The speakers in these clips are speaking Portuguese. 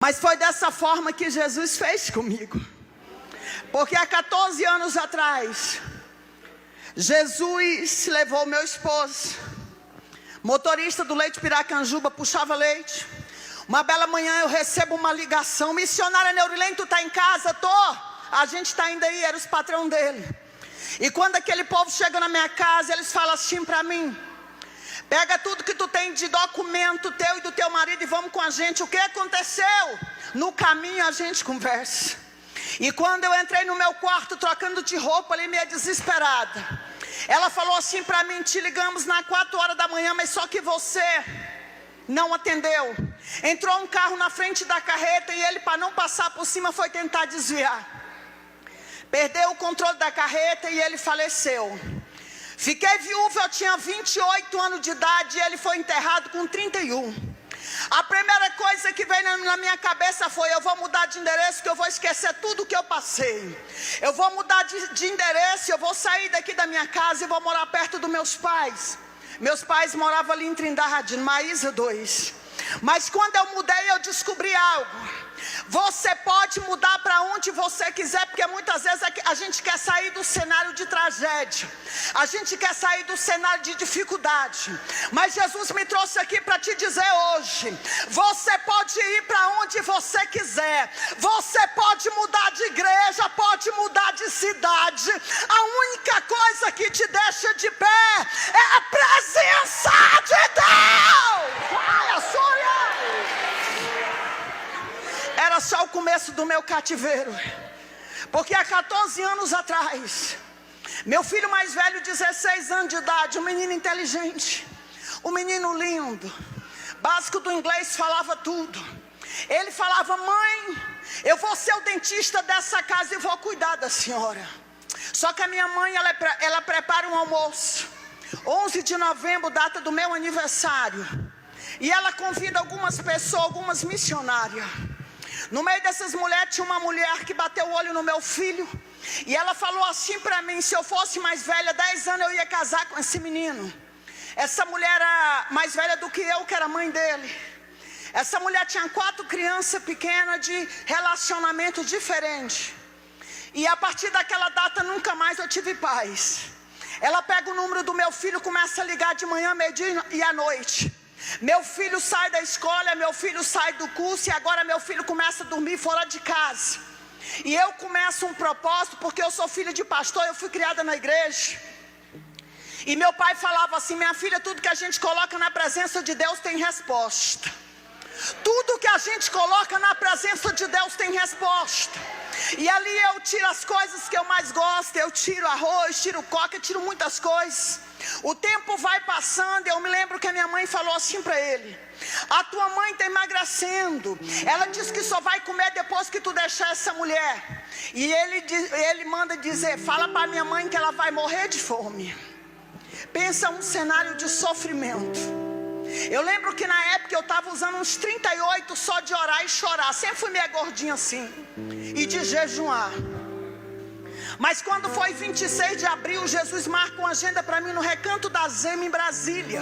Mas foi dessa forma que Jesus fez comigo. Porque há 14 anos atrás, Jesus levou meu esposo, motorista do Leite Piracanjuba, puxava leite. Uma bela manhã eu recebo uma ligação: missionária Neurilene, tu está em casa? Tô. A gente está indo aí, era os patrão dele. E quando aquele povo chega na minha casa, eles falam assim para mim: pega tudo que tu tem de documento teu e do teu marido e vamos com a gente. O que aconteceu? No caminho a gente conversa. E quando eu entrei no meu quarto trocando de roupa ali, meio desesperada, ela falou assim para mim: te ligamos nas 4 horas da manhã, mas só que você não atendeu. Entrou um carro na frente da carreta e ele, para não passar por cima, foi tentar desviar. Perdeu o controle da carreta e ele faleceu. Fiquei viúva, eu tinha 28 anos de idade e ele foi enterrado com 31. A primeira coisa que veio na minha cabeça foi: eu vou mudar de endereço, que eu vou esquecer tudo que eu passei. Eu vou mudar de endereço, eu vou sair daqui da minha casa e vou morar perto dos meus pais. Meus pais moravam ali em Trindade, Maísa 2. Mas quando eu mudei, eu descobri algo. Você pode mudar para onde você quiser, porque muitas vezes a gente quer sair do cenário de tragédia, a gente quer sair do cenário de dificuldade. Mas Jesus me trouxe aqui para te dizer hoje: você pode ir para onde você quiser, você pode mudar de igreja, pode mudar de cidade. A única coisa que te deixa de pé é a presença de Deus. Ai, a sua... Era só o começo do meu cativeiro. Porque há 14 anos atrás, meu filho mais velho, 16 anos de idade, um menino inteligente, um menino lindo, básico do inglês, falava tudo. Ele falava: mãe, eu vou ser o dentista dessa casa e vou cuidar da senhora. Só que a minha mãe, ela prepara um almoço, 11 de novembro, data do meu aniversário, e ela convida algumas pessoas, algumas missionárias. No meio dessas mulheres tinha uma mulher que bateu o olho no meu filho, e ela falou assim para mim: se eu fosse mais velha, 10 anos, eu ia casar com esse menino. Essa mulher era mais velha do que eu, que era mãe dele. Essa mulher tinha 4 crianças pequenas de relacionamento diferente. E a partir daquela data nunca mais eu tive paz. Ela pega o número do meu filho, começa a ligar de manhã, meio-dia e à noite. Meu filho sai da escola, meu filho sai do curso, e agora meu filho começa a dormir fora de casa. E eu começo um propósito, porque eu sou filha de pastor, eu fui criada na igreja. E meu pai falava assim: minha filha, tudo que a gente coloca na presença de Deus tem resposta. Tudo que a gente coloca na presença de Deus tem resposta. E ali eu tiro as coisas que eu mais gosto, eu tiro arroz, tiro coca, tiro muitas coisas. O tempo vai passando, eu me lembro que a minha mãe falou assim para ele: a tua mãe está emagrecendo, ela disse que só vai comer depois que tu deixar essa mulher. E ele manda dizer: fala para minha mãe que ela vai morrer de fome. Pensa um cenário de sofrimento. Eu lembro que na época eu estava usando uns 38 só de orar e chorar. Sempre fui meio gordinha assim, e de jejuar. Mas quando foi 26 de abril, Jesus marca uma agenda para mim no Recanto da Zema, em Brasília.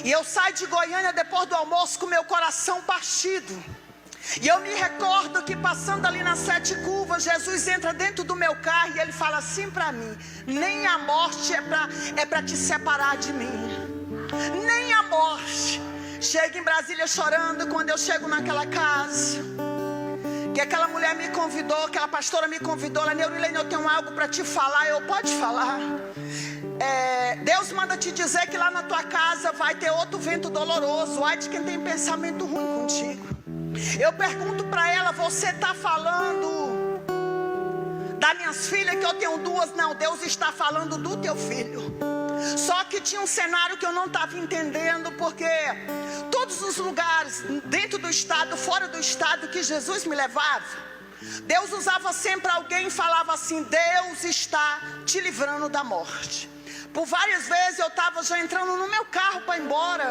E eu saio de Goiânia depois do almoço com meu coração partido. E eu me recordo que passando ali nas 7 curvas, Jesus entra dentro do meu carro e ele fala assim para mim: nem a morte é para te separar de mim. Nem a morte. Chego em Brasília chorando. Quando eu chego naquela casa, que aquela mulher me convidou, aquela pastora me convidou: ela: Neurilene, eu tenho algo para te falar. Eu: pode falar. Deus manda te dizer que lá na tua casa vai ter outro vento doloroso. Ai de quem tem pensamento ruim contigo. Eu pergunto para ela: você está falando das minhas filhas, que eu tenho 2? Não, Deus está falando do teu filho. Só que tinha um cenário que eu não estava entendendo, porque todos os lugares, dentro do estado, fora do estado, que Jesus me levava, Deus usava sempre alguém e falava assim: Deus está te livrando da morte. Por várias vezes eu estava já entrando no meu carro para ir embora,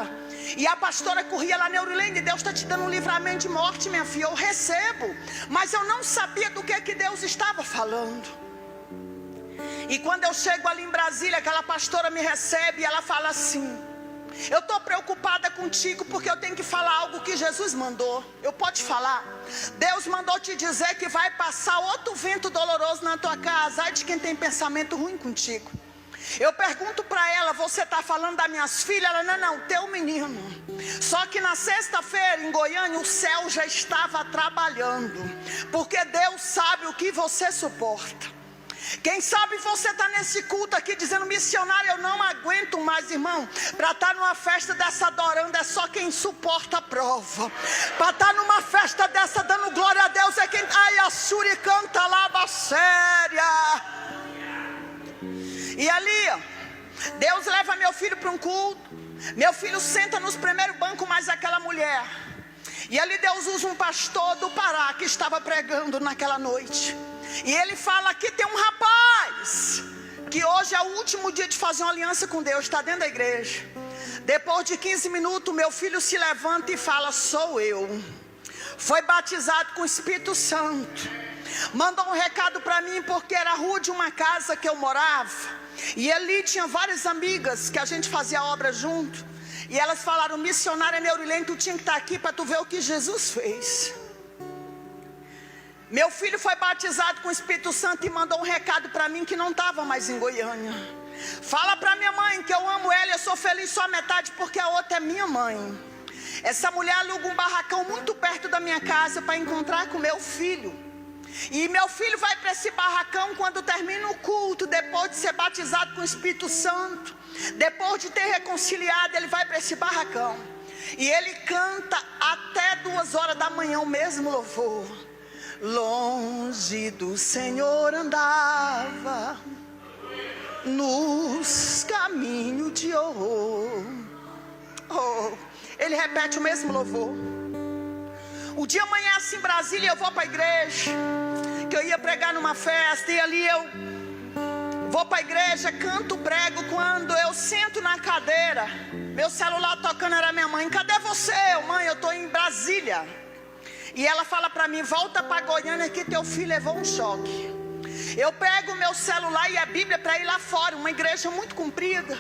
e a pastora corria lá: Neurilene, Deus está te dando um livramento de morte, minha filha. Eu recebo, mas eu não sabia do que Deus estava falando. E quando eu chego ali em Brasília, aquela pastora me recebe e ela fala assim: Eu estou preocupada contigo porque eu tenho que falar algo que Jesus mandou. Eu posso falar? Deus mandou te dizer que vai passar outro vento doloroso na tua casa. Ai de quem tem pensamento ruim contigo. Eu pergunto para ela, você está falando das minhas filhas? Ela, não, teu menino. Só que na sexta-feira em Goiânia o céu já estava trabalhando, porque Deus sabe o que você suporta. Quem sabe você está nesse culto aqui dizendo, missionário, eu não aguento mais, irmão. Para estar numa festa dessa adorando é só quem suporta a prova. Para estar numa festa dessa dando glória a Deus é quem... Ai, a Suri canta lá, séria. E ali, Deus leva meu filho para um culto. Meu filho senta nos primeiros bancos mais aquela mulher. E ali Deus usa um pastor do Pará que estava pregando naquela noite. E ele fala, aqui tem um rapaz que hoje é o último dia de fazer uma aliança com Deus, está dentro da igreja. Depois de 15 minutos meu filho se levanta e fala, sou eu. Foi batizado com o Espírito Santo. Mandou um recado para mim porque era a rua de uma casa que eu morava. E ali tinha várias amigas que a gente fazia obra junto. E elas falaram, missionária Neurilene, tu tinha que estar aqui para tu ver o que Jesus fez. Meu filho foi batizado com o Espírito Santo e mandou um recado para mim que não estava mais em Goiânia. Fala para minha mãe que eu amo ela, eu sou feliz só a metade porque a outra é minha mãe. Essa mulher aluga um barracão muito perto da minha casa para encontrar com meu filho. E meu filho vai para esse barracão quando termina o culto, depois de ser batizado com o Espírito Santo, depois de ter reconciliado, ele vai para esse barracão. E ele canta até 2 horas da manhã o mesmo louvor. Longe do Senhor andava, nos caminhos de horror. Ele repete o mesmo louvor. O dia amanhece em Brasília, eu vou para a igreja, que eu ia pregar numa festa, e ali eu vou para a igreja, canto, prego. Quando eu sento na cadeira, meu celular tocando, era minha mãe. Cadê você? Mãe, eu estou em Brasília. E ela fala para mim, volta para Goiânia que teu filho levou um choque. Eu pego o meu celular e a Bíblia para ir lá fora, uma igreja muito comprida,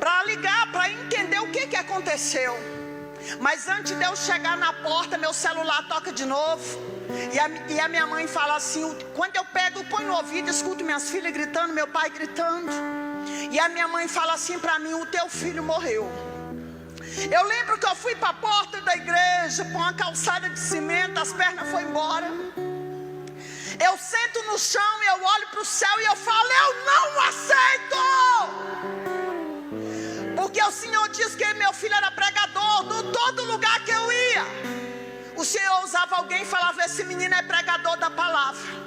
para ligar, para entender o que aconteceu. Mas antes de eu chegar na porta, meu celular toca de novo. E a minha mãe fala assim, quando eu pego, ponho no ouvido, escuto minhas filhas gritando, meu pai gritando. E a minha mãe fala assim para mim, o teu filho morreu. Eu lembro que eu fui para a porta da igreja, com uma calçada de cimento, as pernas foram embora. Eu sento no chão e eu olho para o céu e eu falo, eu não aceito! Porque o Senhor disse que meu filho era pregador, de todo lugar que eu ia. O Senhor usava alguém e falava, esse menino é pregador da palavra.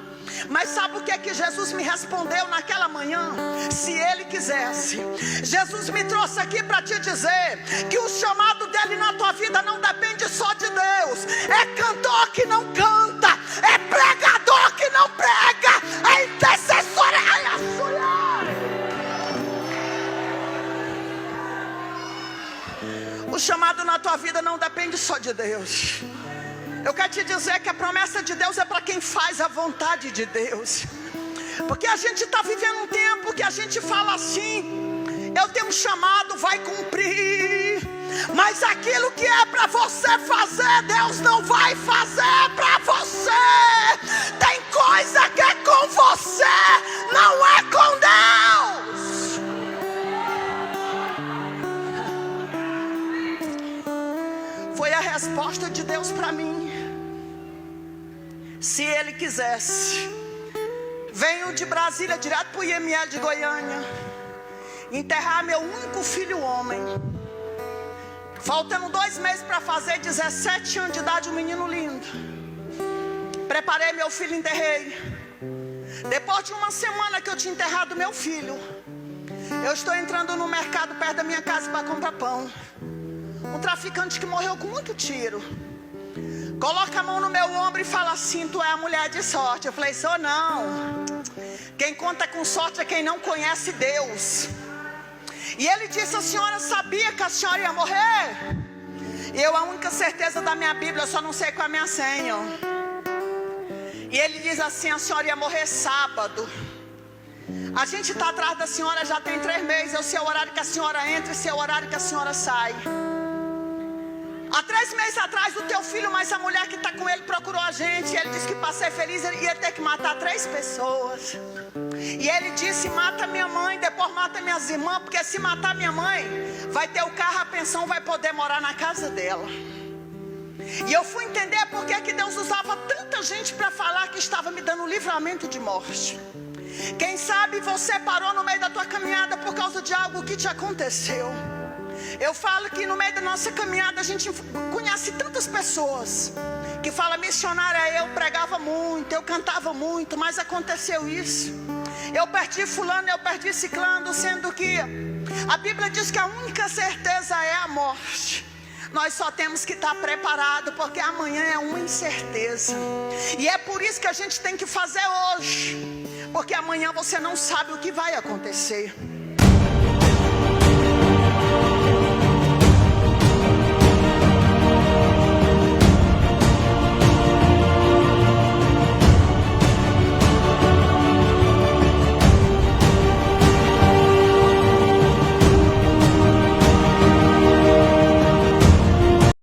Mas sabe o que Jesus me respondeu naquela manhã? Se Ele quisesse. Jesus me trouxe aqui para te dizer que o chamado dele na tua vida não depende só de Deus. É cantor que não canta, é pregador que não prega, é intercessor. O chamado na tua vida não depende só de Deus. Eu quero te dizer que a promessa de Deus é para quem faz a vontade de Deus. Porque a gente está vivendo um tempo que a gente fala assim, eu tenho um chamado, vai cumprir. Mas aquilo que é para você fazer, Deus não vai fazer para você. Tem coisa que é com você, não é com Deus. Foi a resposta de Deus para mim. Se Ele quisesse. Venho de Brasília direto para o IML de Goiânia, enterrar meu único filho homem. Faltando 2 meses para fazer 17 anos de idade, um menino lindo. Preparei meu filho, enterrei. Depois de 1 semana que eu tinha enterrado meu filho, eu estou entrando no mercado perto da minha casa para comprar pão. Um traficante que morreu com muito tiro coloca a mão no meu ombro e fala assim, tu é a mulher de sorte. Eu falei, sou não. Quem conta com sorte é quem não conhece Deus. E ele disse, a senhora sabia que a senhora ia morrer? E eu, a única certeza da minha Bíblia, eu só não sei qual é a minha senha. E ele diz assim, a senhora ia morrer sábado. A gente está atrás da senhora já tem 3 meses. É o seu horário que a senhora entra e seu horário que a senhora sai. Há 3 meses atrás, o teu filho, mais a mulher que está com ele, procurou a gente. E ele disse que para ser feliz ele ia ter que matar 3 pessoas. E ele disse: mata minha mãe, depois mata minhas irmãs, porque se matar minha mãe, vai ter o carro, a pensão, vai poder morar na casa dela. E eu fui entender por que Deus usava tanta gente para falar que estava me dando livramento de morte. Quem sabe você parou no meio da tua caminhada por causa de algo que te aconteceu. Eu falo que no meio da nossa caminhada a gente conhece tantas pessoas que falam: missionária, eu pregava muito, eu cantava muito, mas aconteceu isso. Eu perdi fulano, eu perdi ciclano, sendo que a Bíblia diz que a única certeza é a morte. Nós só temos que estar preparado, porque amanhã é uma incerteza. E é por isso que a gente tem que fazer hoje, porque amanhã você não sabe o que vai acontecer.